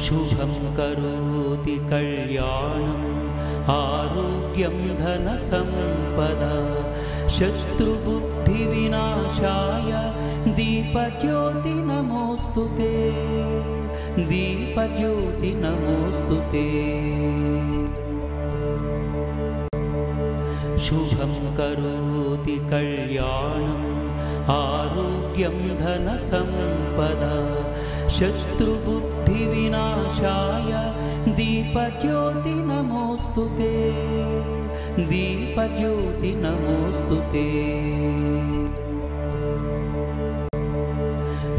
शुभं करोति कल्याणम् आरोग्यं धनसम्पदा शत्रुबुद्धिविनाशाय दीपज्योति नमोस्तुते दीपज्योति नमोस्तुते शुभं करोति कल्याणम् आरोग्यं धनसम्पदा शत्रुबुद्धिविनाशाय दीपज्योति नमोस्तुते दीपज्योति नमोस्तुते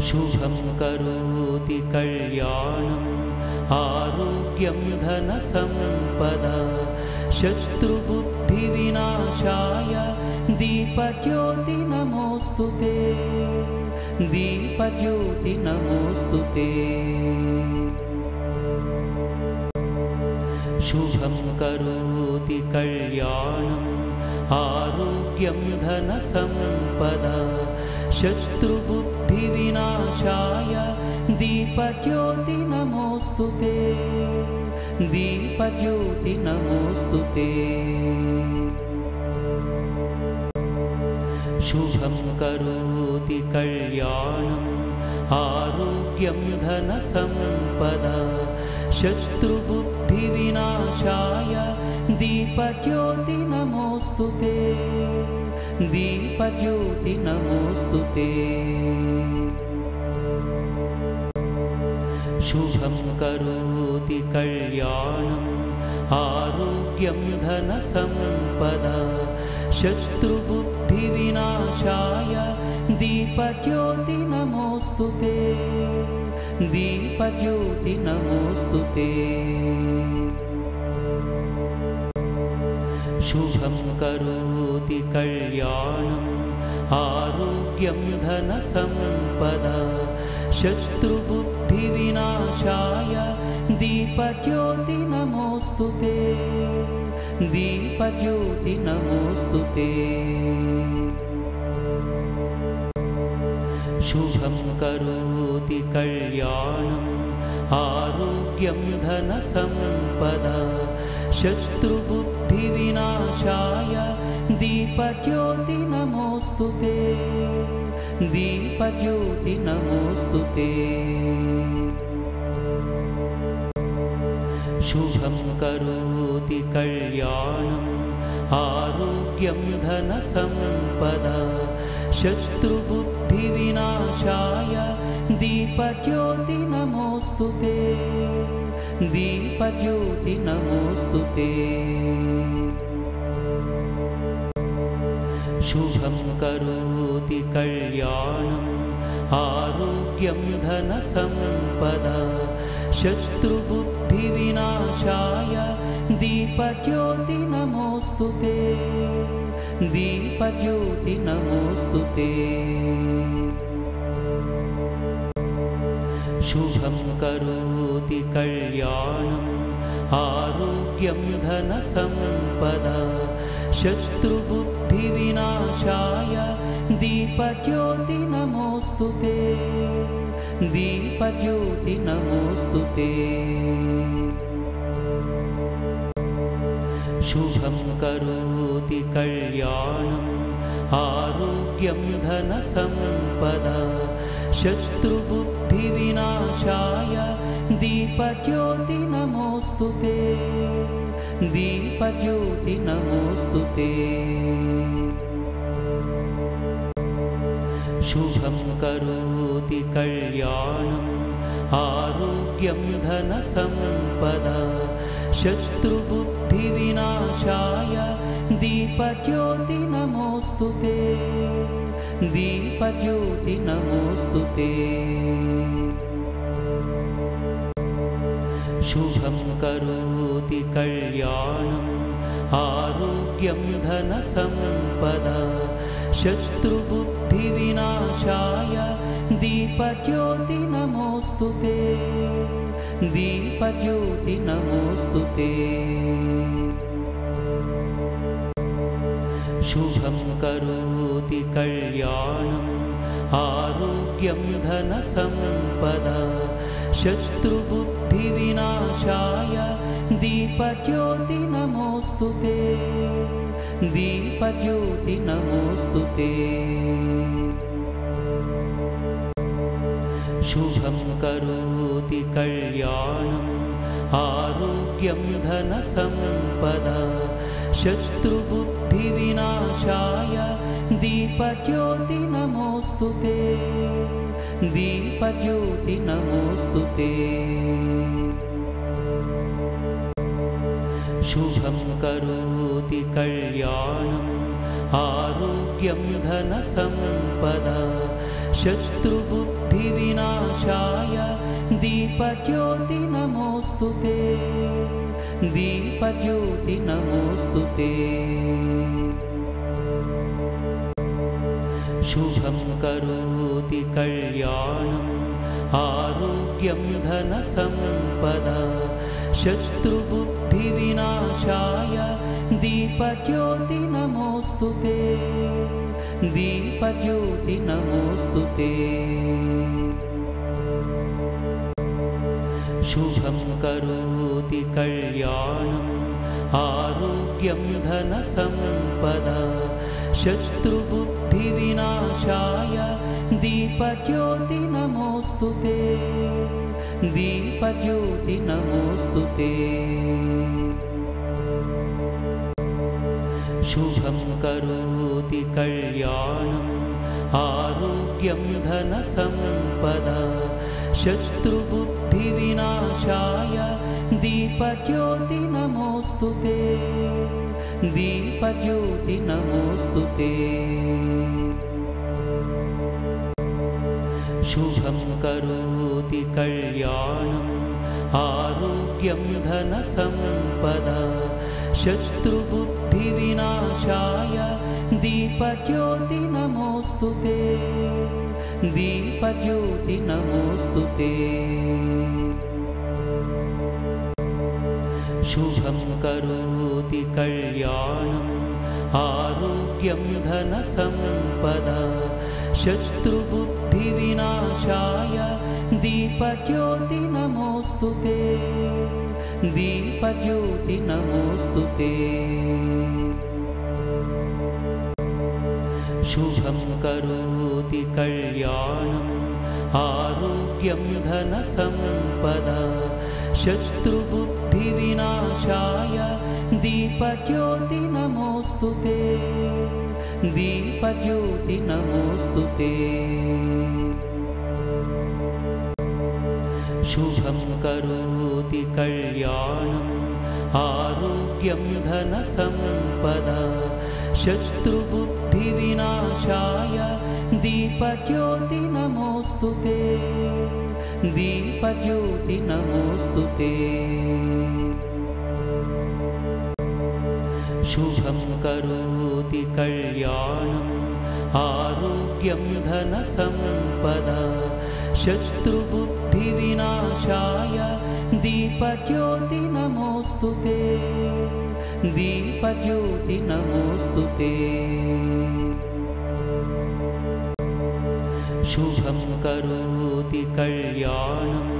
शुभं करोति कल्याणम् आरोग्यं धनसम्पदा शत्रुबुद्धिविनाशाय दीपज्योति नमोस्तुते दीपज्योति नमोस्तुते शुभं करोति कल्याणम् आरोग्यं धनसम्पदा शत्रुबुद्धिविनाशाय दीपज्योति नमोस्तुते दीपज्योति नमोस्तुते शुभं करोति कल्याणम् आरोग्यं धनसम्पदा शत्रुबुद्धिविनाशाय दीपज्योति नमोस्तुते दीपज्योति नमोस्तुते शुभं करोति कल्याणम् आरोग्यं धनसम्पदा शत्रुबुद्धिविनाशाय दीपज्योति नमोस्तुते दीपज्योति नमोस्तुते शुभं करोति कल्याणम् आरोग्यं धनसम्पदा शत्रुबुद्धिविनाशाय दीपज्योति नमोस्तुते दीपज्योति नमोस्तुते शुभं करोति कल्याणम् आरोग्यं धनसम्पदा शत्रुबुद्धिविनाशाय दीपज्योति नमोस्तुते दीपज्योति नमोस्तुते शुभं करोति कल्याणम् आरोग्यं धनसम्पदा शत्रुबुद्धिविनाशाय दीपज्योति नमोस्तुते दीपज्योति नमोस्तुते शुभं करोति कल्याणम् आरोग्यं धनसम्पदा शत्रुबुद्धिविनाशाय दीपज्योति नमोस्तुते दीपज्योति नमोस्तुते शुभं करोति कल्याणम् आरोग्यं धनसम्पदा शत्रुबुद्धिविनाशाय दीपज्योति नमोस्तुते दीपज्योति नमोस्तुते शुभं करोति कल्याणम् आरोग्यं धनसम्पदा शत्रुबुद्धिविनाशाय दीपज्योति नमोस्तुते दीपज्योति नमोस्तुते शुभं करोति कल्याणम् आरोग्यं धनसम्पदा शत्रुबुद्धिविनाशाय दीपज्योति नमोस्तुते दीपज्योति नमोस्तुते शुभं करोति कल्याणम् आरोग्यं धनसम्पदा शत्रुबुद्धिविनाशाय दीपज्योति नमोस्तुते दीपज्योति नमोस्तुते शुभं करोति कल्याणम् आरोग्यं धनसम्पदा शत्रुबुद्धिविनाशाय दीपज्योति नमोस्तुते दीपज्योति नमोस्तुते शुभं करोति कल्याणम् आरोग्यं धनसम्पदा शत्रुबुद्धिविनाशाय दीपज्योति नमोस्तुते दीपज्योति नमोस्तुते शुभं करोति कल्याणम् आरोग्यं धनसम्पदा शत्रुबुद्धिविनाशाय दीपज्योति नमोस्तुते दीपज्योति नमोस्तुते शुभं करोति कल्याणम् आरोग्यं धनसम्पदा शत्रुबुद्धिविनाशाय दीपज्योति नमोस्तुते दीपज्योति नमोस्तुते शुभं करोति कल्याणम् आरोग्यं धनसम्पदा शत्रुबुद्धिविनाशाय दीपज्योति नमोस्तुते दीपज्योति नमोस्तुते शुभं करोति कल्याणम् आरोग्यं धनसम्पदा शत्रुबुद्धिविनाशाय दीपज्योति नमोस्तुते दीपज्योति नमोस्तुते शुभं करोति कल्याणम् आरोग्यं धनसम्पदा शत्रुबुद्धिविनाशाय दीपज्योति नमोस्तुते दीपज्योति नमोस्तुते शुभं करोति कल्याणम् आरोग्यं धनसम्पदा शत्रुबुद्धिविनाशाय दीपज्योति नमोस्तुते दीपज्योति नमोस्तुते शुभं करोति कल्याणम् आरोग्यं धनसम्पदा शत्रुबुद्धिविनाशाय दीपज्योति नमोस्तुते दीपज्योति नमोस्तुते शुभं करोति कल्याणम् आरोग्यं धनसम्पदा शत्रुबुद्धिविनाशाय दीपज्योति नमोस्तुते दीपज्योति नमोस्तुते शुभं करोति कल्याणम् आरोग्यं धनसम्पदा शत्रुबुद्धिविनाशाय दीपज्योति नमोस्तुते दीपज्योति नमोस्तुते शुभं करोति कल्याणम्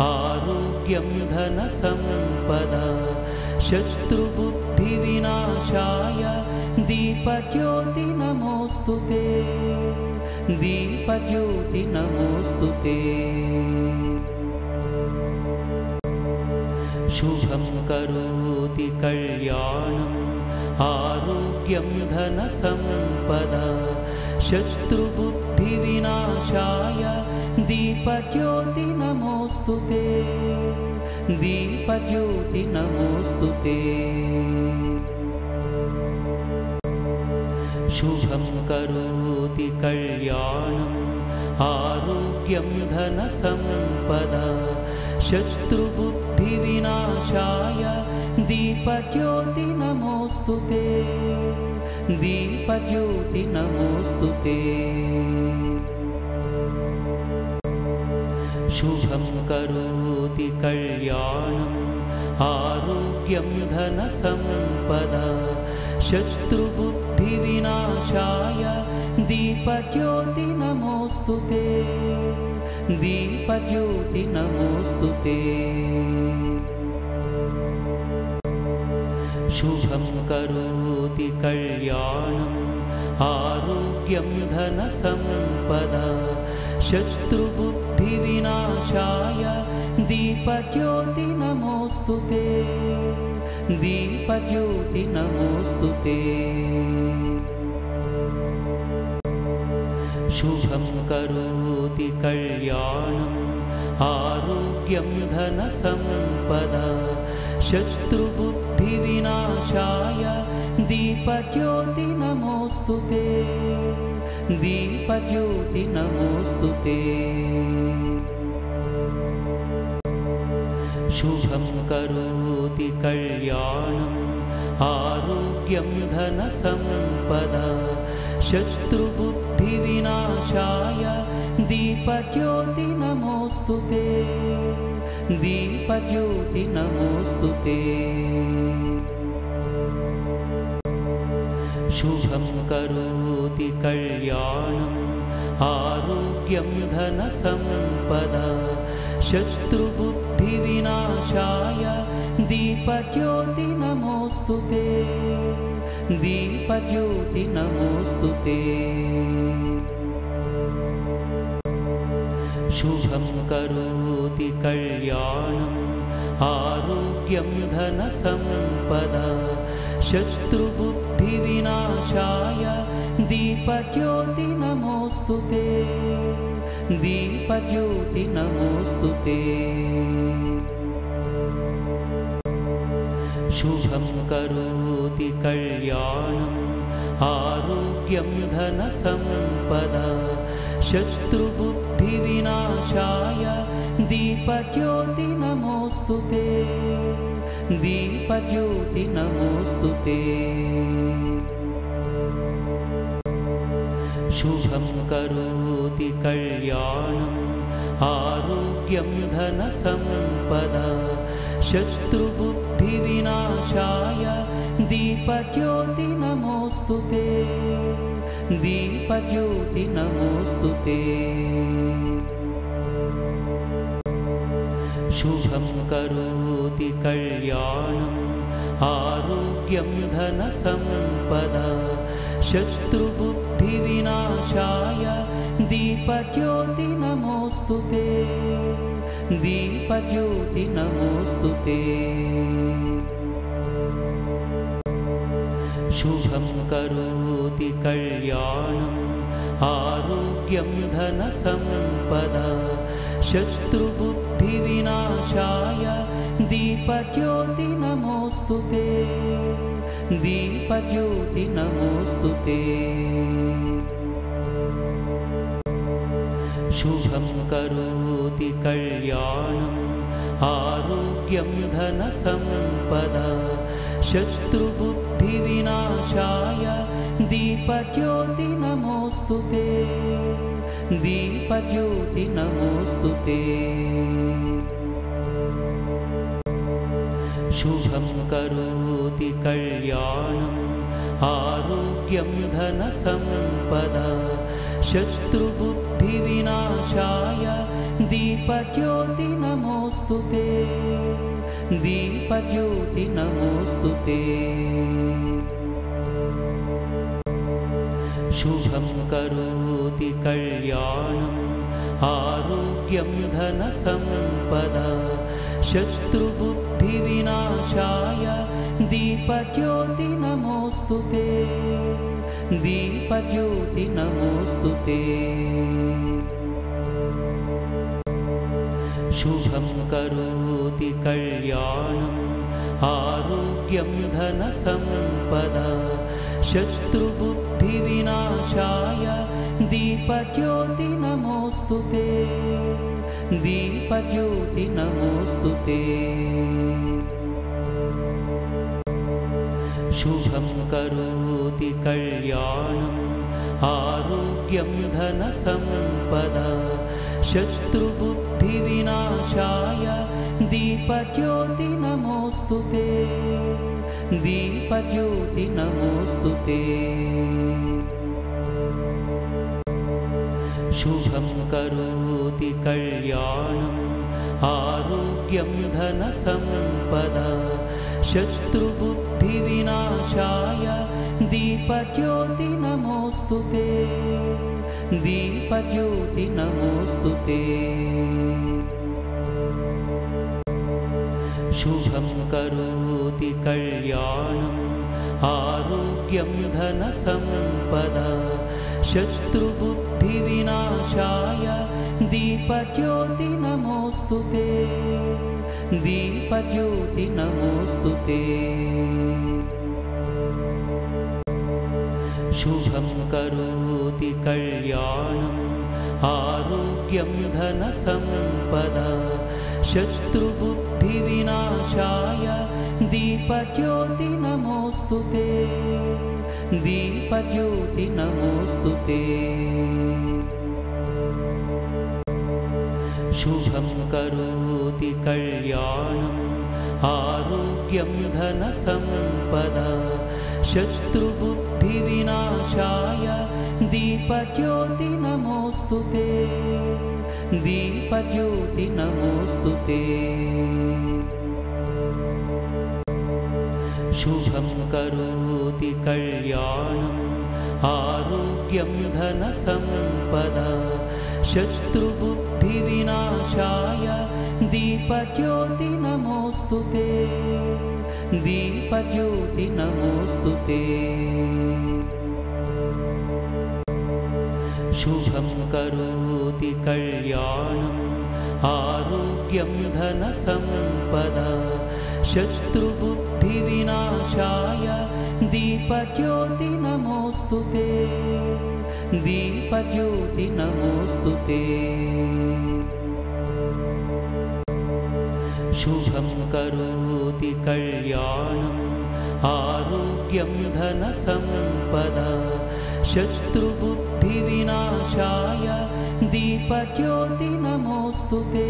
आरोग्यं धनसम्पदा शत्रुबुद्धिविनाशाय दीपज्योति नमोस्तुते दीपज्योति नमोस्तुते शुभं करोति कल्याणम् आरोग्यं धनसम्पदा शत्रुबुद्धिविनाशाय दीपज्योति नमोस्तुते दीपज्योति नमोस्तुते शुभं करोति कल्याणम् आरोग्यं धनसम्पदा शत्रुबुद्धिविनाशाय दीपज्योति नमोस्तुते दीपज्योति नमोस्तुते शुभं करोति कल्याणम् आरोग्यं धनसम्पदा शत्रुबुद्धिविनाशाय दीपज्योति नमोस्तुते दीपज्योति नमोस्तुते शुभं करोति कल्याणम् आरोग्यं धनसम्पदा शत्रुबुद्धिविनाशाय दीपज्योति नमोस्तुते दीपज्योति नमोस्तुते शुभं करोति कल्याणम् आरोग्यं धनसम्पदा शत्रुबुद्धिविनाशाय दीपज्योति नमोस्तुते दीपज्योति नमोस्तुते शुभं करोति कल्याणम् आरोग्यं धनसम्पदा शत्रुबुद्धिविनाशाय दीपज्योति नमोस्तुते दीपज्योति नमोस्तुते शुभं करोति कल्याणम् आरोग्यं धनसम्पदा शत्रुबुद्धिविनाशाय दीपज्योति नमोस्तुते दीपज्योति नमोस्तुते शुभं करोति कल्याणम् आरोग्यं धनसम्पदा शत्रुबुद्धिविनाशाय दीपज्योति नमोस्तुते दीपज्योति नमोस्तुते शुभं करोति कल्याणम् आरोग्यं धनसम्पदा शत्रुबुद्धिविनाशाय दीपज्योति नमोस्तुते दीपज्योति नमोस्तुते शुभं करोति कल्याणम् आरोग्यं धनसम्पदा शत्रुबुद्धिविनाशाय दीपज्योति नमोस्तुते दीपज्योति नमोस्तुते शुभं करोति कल्याणम् आरोग्यं धनसम्पदा शत्रुबुद्धिविनाशाय दीपज्योति नमोस्तुते दीपज्योति नमोस्तुते शुभं करोति कल्याणम् आरोग्यं धनसम्पदा शत्रुबुद्धिविनाशाय दीपज्योति नमोस्तुते दीपज्योति नमोस्तुते शुभं करोति कल्याणम् आरोग्यं धनसम्पदा शत्रुबुद्धिविनाशाय दीपज्योति नमोस्तुते दीपज्योति नमोस्तुते शुभं करोति कल्याणम् आरोग्यं धनसम्पदा शत्रुबुद्धिविनाशाय दीपज्योति नमोस्तुते दीपज्योति नमोस्तुते शुभं करोति कल्याणम् आरोग्यं धनसम्पदा शत्रुबुद्धिविनाशाय दीपज्योति नमोस्तुते दीपज्योति नमोस्तुते शुभं करोति कल्याणम् आरोग्यं धनसम्पदा शत्रुबुद्धिविनाशाय दीपज्योति नमोस्तुते दीपज्योति नमोस्तुते शुभं करोति कल्याणम् आरोग्यं धनसम्पदा शत्रुबुद्धिविनाशाय दीपज्योति नमोस्तुते दीपज्योति नमोस्तुते शुभं करोति कल्याणम् आरोग्यं धनसम्पदा शत्रुबुद्धिविनाशाय दीपज्योति नमोस्तुते दीपज्योति नमोस्तुते शुभं करोति कल्याणम् आरोग्यं धनसम्पदा शत्रुबुद्धिविनाशाय दीपज्योति नमोस्तुते दीपज्योति नमोस्तुते शुभं करोति कल्याणम् आरोग्यं धनसम्पदा शत्रुबुद्धिविनाशाय दीपज्योति नमोस्तुते दीपज्योति नमोस्तुते शुभं करोति कल्याणम् आरोग्यं धनसम्पदा शत्रुबुद्धिविनाशाय दीपज्योति नमोस्तुते दीपज्योति नमोस्तुते शुभं करोति कल्याणम् आरोग्यं धनसम्पदा शत्रुबुद्धिविनाशाय दीपज्योति नमोस्तुते दीपज्योति नमोस्तुते शुभं करोति कल्याणम् आरोग्यं धनसम्पदा शत्रुबुद्धिविनाशाय दीपज्योति नमोस्तुते दीपज्योति नमोस्तुते शुभं करोति कल्याणम् आरोग्यं धनसम्पदा शत्रुबुद्धिविनाशाय दीपज्योति नमोस्तुते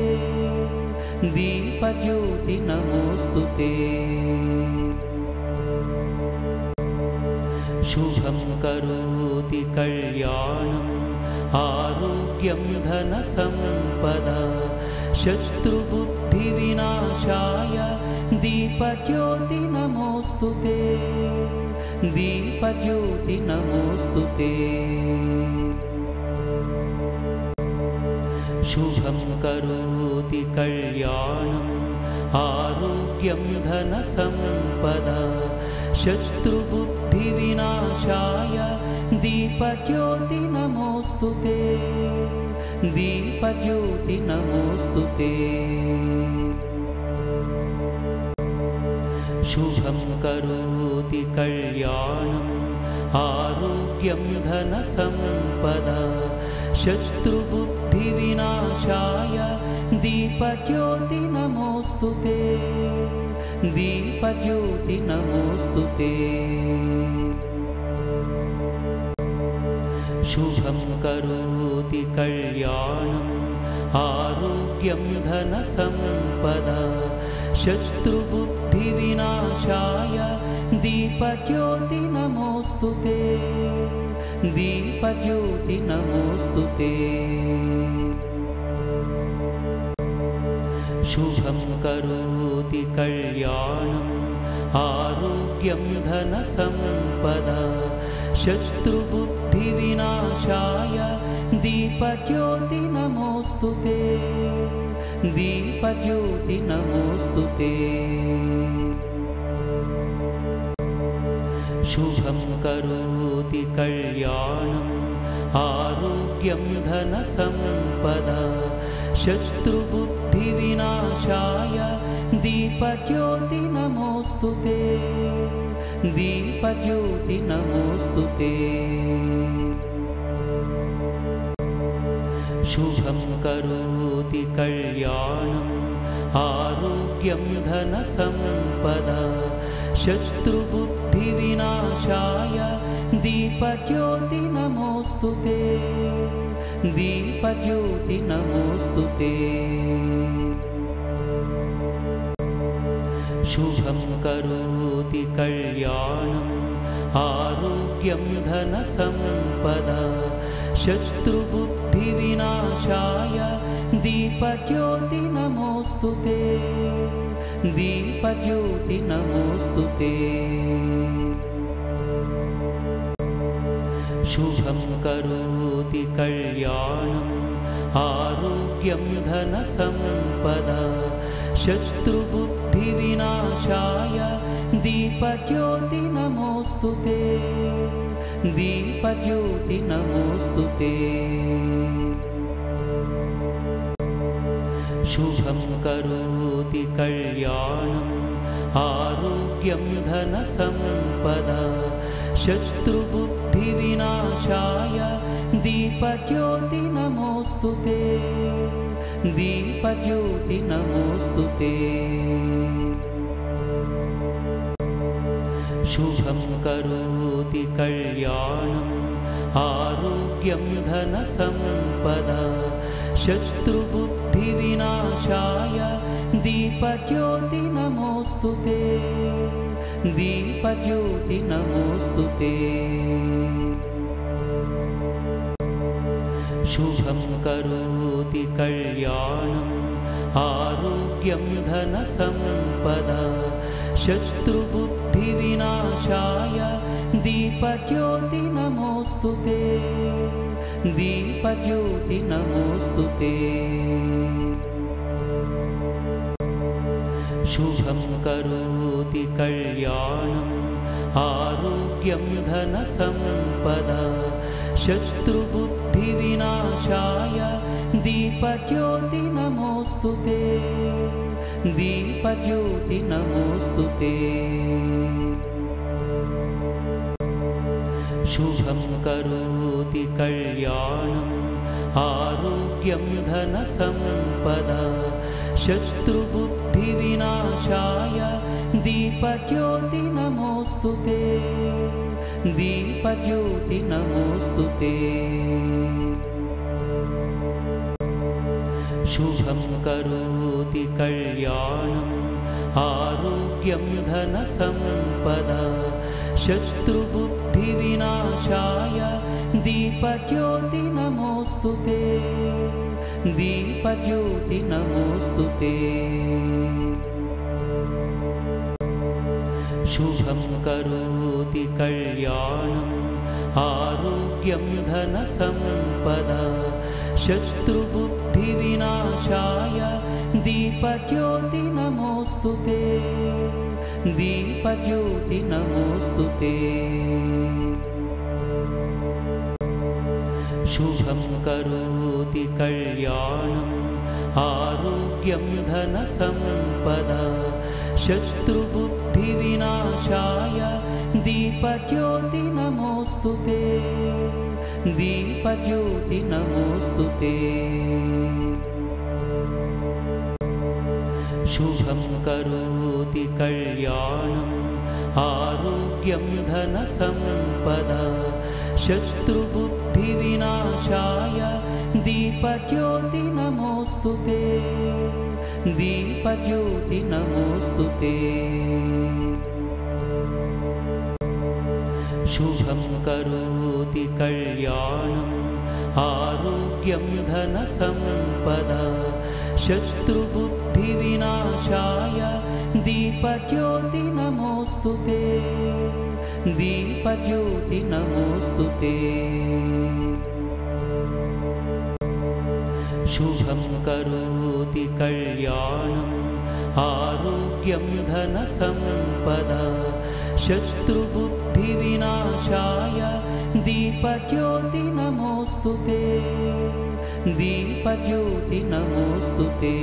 दीपज्योति नमोस्तुते शुभं करोति कल्याणम् आरोग्यं धनसम्पदा शत्रुबुद्धिविनाशाय दीपज्योति नमोस्तुते दीपज्योति नमोस्तुते शुभं करोति कल्याणम् आरोग्यं धनसम्पदा शत्रुबुद्धिविनाशाय दीपज्योति नमोस्तुते दीपज्योति नमोस्तुते शुभं करोति कल्याणम् आरोग्यं धनसम्पदा शत्रुबुद्धिविनाशाय दीपज्योति नमोस्तुते दीपज्योति नमोस्तुते शुभं करोति कल्याणम् आरोग्यं धनसम्पदा शत्रुबुद्धिविनाशाय दीपज्योति नमोस्तुते दीपज्योति नमोस्तुते शुभं करोति कल्याणम् आरोग्यं धनसम्पदा शत्रुबुद्धिविनाशाय दीपज्योति नमोस्तुते दीपज्योति नमोस्तुते शुभं करोति कल्याणम् आरोग्यं धनसम्पदा शत्रुबुद्धिविनाशाय दीपज्योति नमोस्तुते दीपज्योति नमोस्तुते शुभं करोति कल्याणम् आरोग्यं धनसम्पदा शत्रुबुद्धिविनाशाय दीपज्योति नमोस्तुते दीपज्योति नमोस्तुते शुभं करोति कल्याणम् आरोग्यं धनसम्पदा शत्रुबुद्धिविनाशाय दीपज्योति नमोऽस्तु ते दीपज्योति नमोऽस्तु ते शुभं करोति कल्याणम् आरोग्यं धनसम्पदा शत्रुबुद्धिविनाशाय दीपज्योति नमोऽस्तु ते दीपज्योति नमोऽस्तु ते शुभं करोति कल्याणम् आरोग्यं धनसम्पदा शत्रुबुद्धिविनाशाय दीपज्योति नमोऽस्तु ते दीपज्योति नमोऽस्तु ते शुभं करोति कल्याणम् आरोग्यं धनसम्पदा शत्रुबुद्धिविनाशाय दीपज्योति नमोऽस्तु ते दीपज्योति नमोऽस्तु ते शुभं करोति कल्याणम् आरोग्यं धनसम्पदा शत्रुबुद्धिविनाशाय दीपज्योति नमोऽस्तु ते दीपज्योति नमोऽस्तु ते शुभं करोति कल्याणम् आरोग्यं धनसम्पदा शत्रुबुद्धिविनाशाय दीपज्योति नमोऽस्तु ते दीपज्योति नमोऽस्तु ते शुभं करोति कल्याणम् आरोग्यं धनसम्पदा शत्रुबुद्धिविनाशाय दीपज्योति नमोऽस्तु ते दीपज्योति नमोऽस्तु ते शुभं करोति कल्याणम् आरोग्यं धनसम्पदा शत्रुबुद्धिविनाशाय दीपज्योति नमोऽस्तु ते दीपज्योति नमोऽस्तु ते शुभं करोति कल्याणम् आरोग्यं धनसम्पदा शत्रुबुद्धिविनाशाय दीपज्योति नमोऽस्तु ते दीपज्योति नमोऽस्तु ते शुभं करोति कल्याणम् आरोग्यं धनसम्पदा शत्रुबुद्धिविनाशाय दीपज्योति नमोऽस्तु ते दीपज्योति नमोऽस्तु ते शुभं करोति कल्याणम् आरोग्यं धनसम्पदा शत्रुबुद्धिविनाशाय दीपज्योति नमोऽस्तु ते दीपज्योति नमोऽस्तु ते शुभं करोति कल्याणम् आरोग्यं धनसम्पदा शत्रुबुद्धिविनाशाय दीपज्योति नमोऽस्तु ते दीपज्योति नमोऽस्तु ते शुभं करोति कल्याणम् आरोग्यं धनसम्पदा शत्रुबुद्धिविनाशाय दीपज्योति नमोऽस्तु ते दीपज्योति नमोऽस्तु ते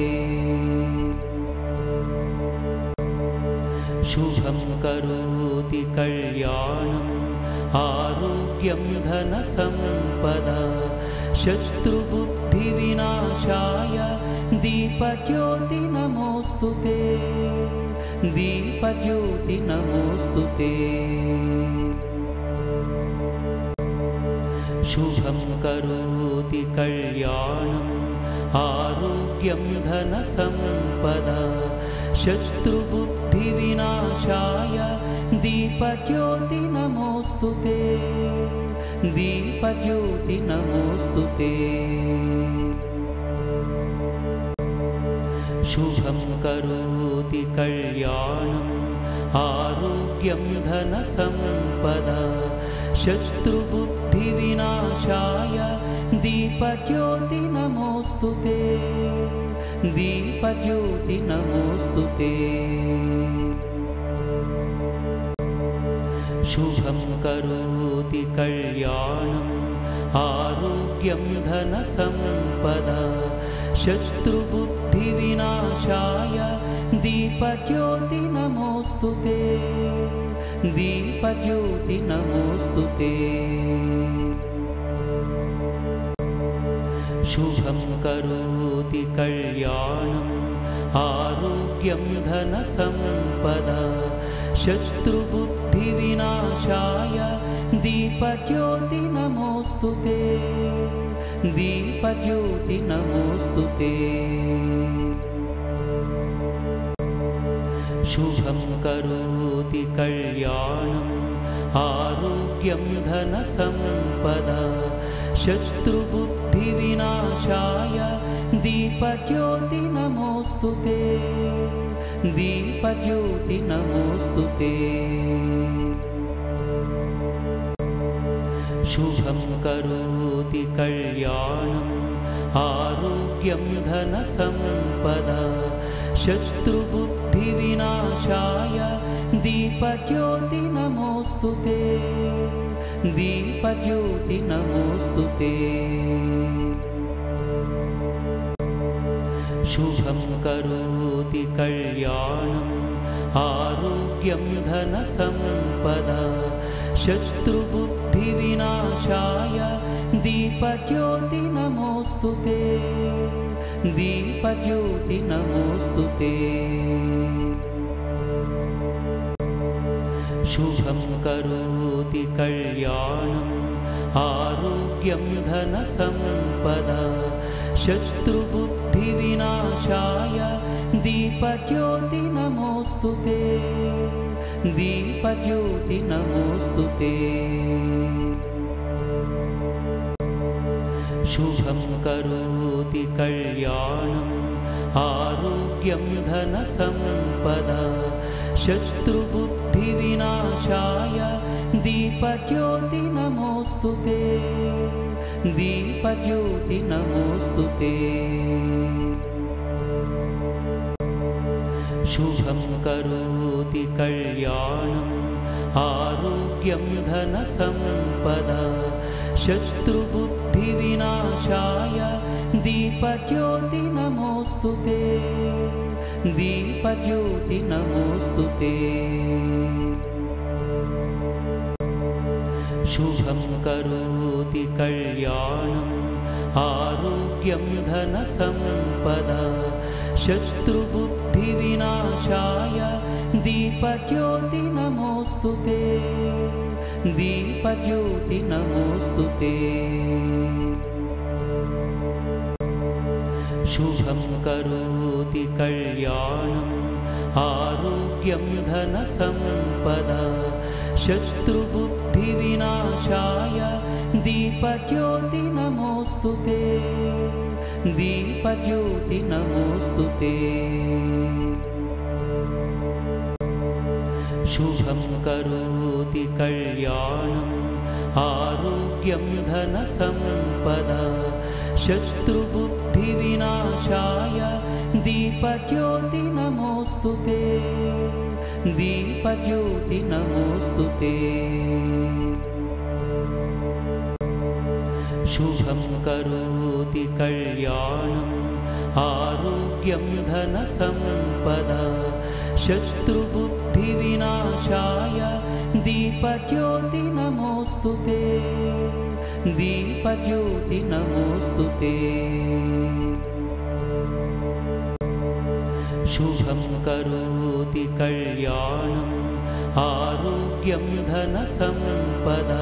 शुभं करोति कल्याणम् आरोग्यं धनसम्पदा शत्रुबुद्धिविनाशाय दीपज्योति नमोऽस्तु ते दीपज्योति नमोऽस्तु ते शुभं करोति कल्याणम् आरोग्यं धनसम्पदा शत्रुबुद्धिविनाशाय दीपज्योति नमोऽस्तु ते दीपज्योति नमोस्तुते शुभं करोति कल्याणम् आरोग्यं धनसम्पदा शत्रुबुद्धिविनाशाय दीपज्योति नमोस्तुते दीपज्योति नमोस्तुते शुभं करोति कल्याणम् आरोग्यं धनसम्पदा शत्रुबुद्धिविनाशाय दीपज्योति नमोस्तुते दीपज्योति नमोस्तुते शुभं करोति कल्याणम् आरोग्यं धनसम्पदा शत्रुबुद्धिविनाशाय दीपज्योति नमोस्तुते दीपज्योति नमोस्तुते शुभं करोति कल्याणम् आरोग्यं धनसम्पदा शत्रुबुद्धिविनाशाय दीपज्योति नमोस्तुते दीपज्योति नमोस्तुते शुभं करोति कल्याणम् आरोग्यं धनसम्पदा शत्रुबुद्धिविनाशाय दीपज्योति नमोस्तुते दीपज्योति नमोस्तुते शुभं करोति कल्याणम् आरोग्यं धनसम्पदा शत्रुबुद्धिविनाशाय दीपज्योति नमोस्तुते दीपज्योति नमोस्तुते शुभं करोति कल्याणम् आरोग्यं धनसम्पदा शत्रुबुद्धिविनाशाय दीपज्योति नमोस्तुते दीपज्योति नमोस्तुते शुभं करोति कल्याणम् आरोग्यं धनसम्पदा शत्रुबुद्धिविनाशाय दीपज्योति नमोस्तुते दीपज्योति नमोस्तुते शुभं करोति कल्याणम् आरोग्यं धनसम्पदा शत्रुबुद्धिविनाशाय दीपज्योति नमोस्तुते दीपज्योति नमोस्तुते शुभं करोति कल्याणम् आरोग्यं धनसम्पदा शत्रुबुद्धिविनाशाय दीपज्योति नमोस्तुते दीपज्योति नमोस्तुते शुभं करोति कल्याणम् आरोग्यं धनसम्पदा शत्रुबुद्धिविनाशाय दीपज्योति नमोस्तुते दीपज्योति नमोस्तुते शुभं करोति कल्याणम् आरोग्यं धनसम्पदा शत्रुबुद्धिविनाशाय दीपज्योति नमोस्तुते दीपज्योति नमोस्तुते शुभं करोति कल्याणम् आरोग्यं धनसम्पदा शत्रुबुद्धिविनाशाय दीपज्योति नमोस्तुते दीपज्योति नमोस्तुते शुभं करोति कल्याणम् आरोग्यं धनसम्पदा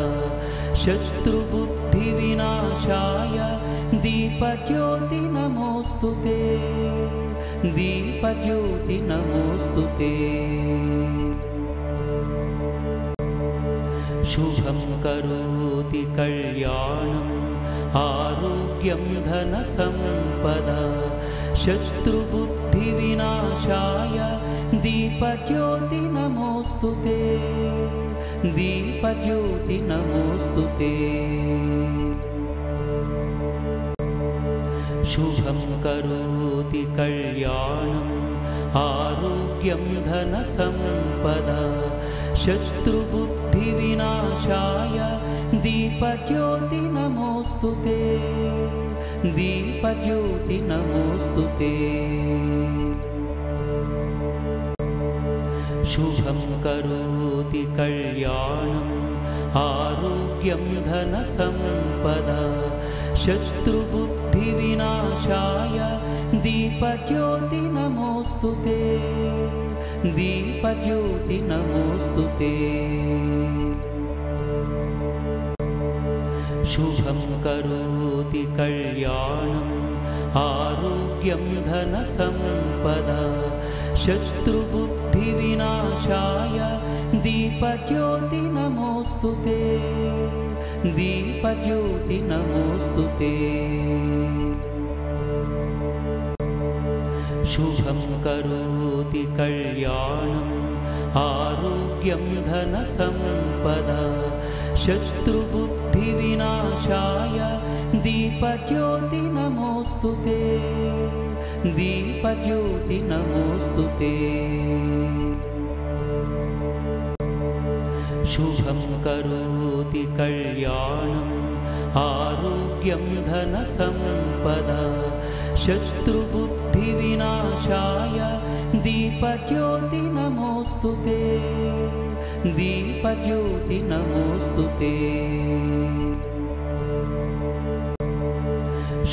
शत्रुबुद्धिविनाशाय दीपज्योति नमोस्तुते दीपज्योति नमोस्तुते शुभं करोति कल्याणम् आरोग्यं धनसम्पदा शत्रुबुद्धिविनाशाय दीपज्योति नमोऽस्तु ते दीपज्योति नमोऽस्तु ते शुभं करोति कल्याणम् आरोग्यं धनसम्पदा शत्रुबुद्धिविनाशाय दीपज्योति नमोऽस्तु ते दीपज्योति नमोऽस्तु ते शुभं करोति कल्याणम् आरोग्यं धनसम्पदा शत्रुबुद्धिविनाशाय दीपज्योति नमोऽस्तु ते दीपज्योति नमोऽस्तु ते शुभं करोति कल्याणम् आरोग्यं धनसम्पदा शत्रुबुद्धिविनाशाय दीपज्योति नमोऽस्तु ते दीपज्योति नमोऽस्तु ते शुभं करोति कल्याणम् आरोग्यं धनसम्पदा शत्रुबुद्धिविनाशाय दीपज्योति नमोऽस्तु ते दीपज्योति नमोऽस्तु ते शुभं करोति कल्याणम् आरोग्यं धनसम्पदा शत्रुबुद्धिविनाशाय दीपज्योति नमोऽस्तु ते दीपज्योति नमोऽस्तु ते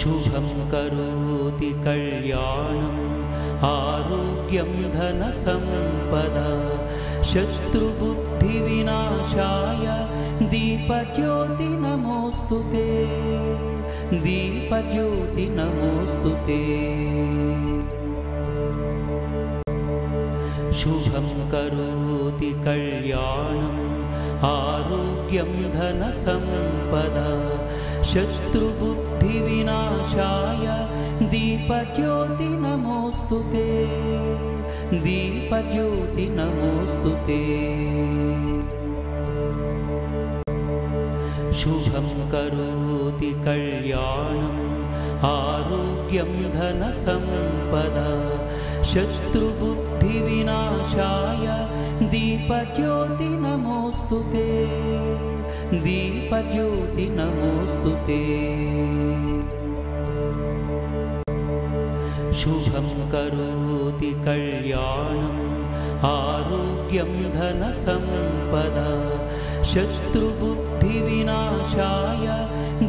शुभं करोति कल्याणम् आरोग्यं धनसम्पदा शत्रुबुद्धिविनाशाय दीपज्योति नमोऽस्तु ते दीपज्योति नमोऽस्तु ते शुभं करोति कल्याणम् आरोग्यं धनसम्पदा शत्रुबुद्धिविनाशाय दीपज्योति नमोऽस्तु ते दीपज्योति नमोऽस्तु ते शुभं करोति कल्याणम् आरोग्यं धनसम्पदा शत्रुबुद्धिविनाशाय दीपज्योति नमोऽस्तु ते दीपज्योति नमोऽस्तु ते शुभं करोति कल्याणम् आरोग्यं धनसम्पदा शत्रुबुद्धिविनाशाय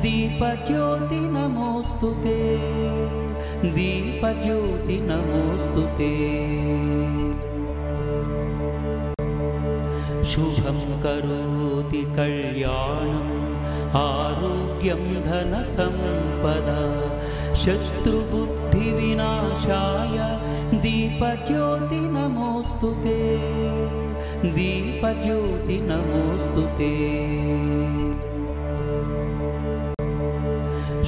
दीपज्योति नमोऽस्तु ते दीपज्योति नमोऽस्तु ते शुभं करोति कल्याणम् आरोग्यं धनसम्पदा शत्रुबुद्धिविनाशाय दीपज्योति नमोऽस्तु ते दीपज्योति नमोऽस्तु ते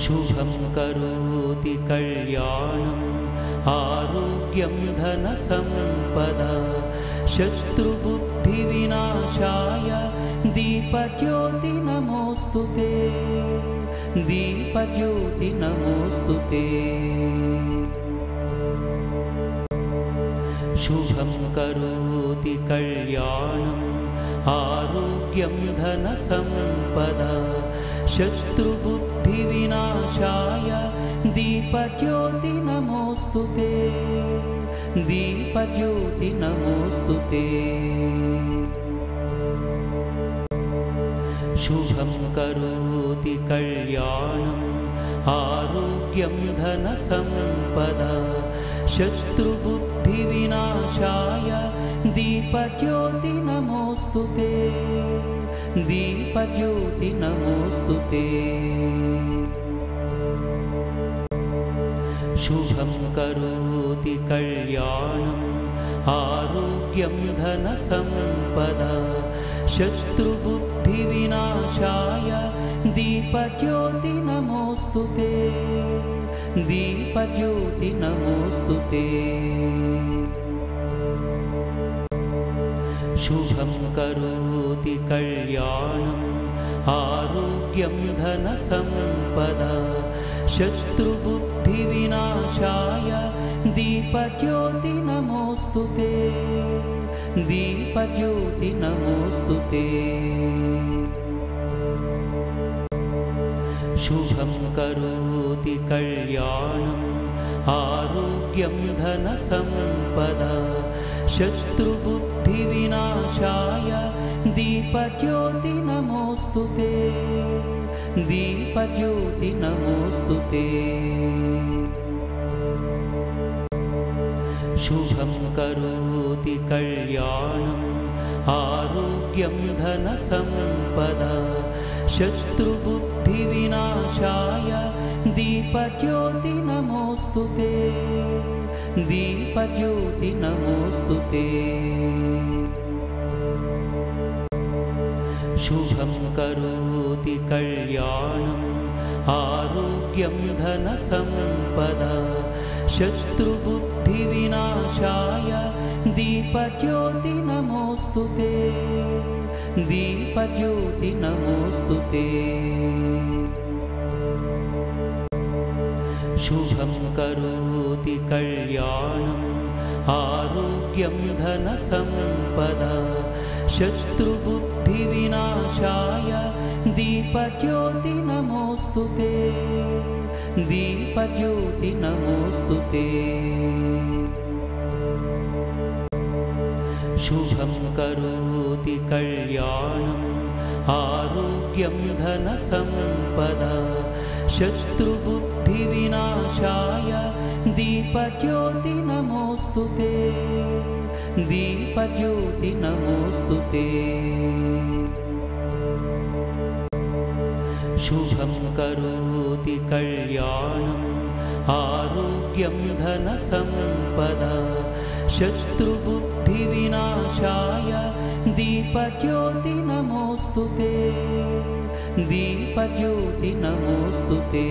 शुभं करोति कल्याणम् आरोग्यं धनसम्पदा शत्रुबुद्धिविनाशाय दीपज्योति नमोऽस्तु ते दीपज्योति नमोऽस्तु ते शुभं करोति कल्याणम् आरोग्यं धनसम्पदा शत्रुबुद्धिविनाशाय दीपज्योति नमोऽस्तु ते दीपज्योति नमोऽस्तु ते शुभं करोति कल्याणम् आरोग्यं धनसम्पदा शत्रुबुद्धिविनाशाय दीपज्योति नमोऽस्तु ते दीपज्योति नमोऽस्तु ते शुभं करोति कल्याणम् आरोग्यं धनसम्पदा शत्रुबुद्धिविनाशाय दीपज्योतिविनाशाय दीपज्योति नमोऽस्तु ते दीपज्योति नमोऽस्तु ते शुभं करोति कल्याणम् आरोग्यं धनसम्पदा शत्रुबुद्धिविनाशाय दीपज्योति नमोऽस्तु ते दीपज्योति नमोऽस्तु ते शुभं करोति कल्याणम् आरोग्यं धनसम्पदा शत्रुबुद्धिविनाशाय दीपज्योति नमोऽस्तु ते दीपज्योति नमोऽस्तु ते शुभं करोति कल्याणम् आरोग्यं धनसम्पदा शत्रुबुद्धिविनाशाय दीपज्योति नमोऽस्तु ते दीपज्योति नमोऽस्तु ते शुभं करोति कल्याणम् आरोग्यं धनसम्पदा शत्रुबुद्धिविनाशाय दीपज्योति नमोऽस्तु ते दीपज्योति नमोऽस्तु ते शुभं करोति कल्याणम् आरोग्यं धनसम्पदा शत्रुबुद्धिविनाशाय दीपज्योति नमोऽस्तु ते दीपज्योति नमोऽस्तु ते शुभं करोति कल्याणम् आरोग्यं धनसम्पदा शत्रुबुद्धिविनाशाय दीपज्योति नमोऽस्तु ते दीपज्योति नमोऽस्तु ते शुभं करोति कल्याणम् आरोग्यं धनसम्पदा शत्रुबुद्धिविनाशाय दीपज्योति नमोऽस्तु ते दीपज्योति नमोऽस्तु ते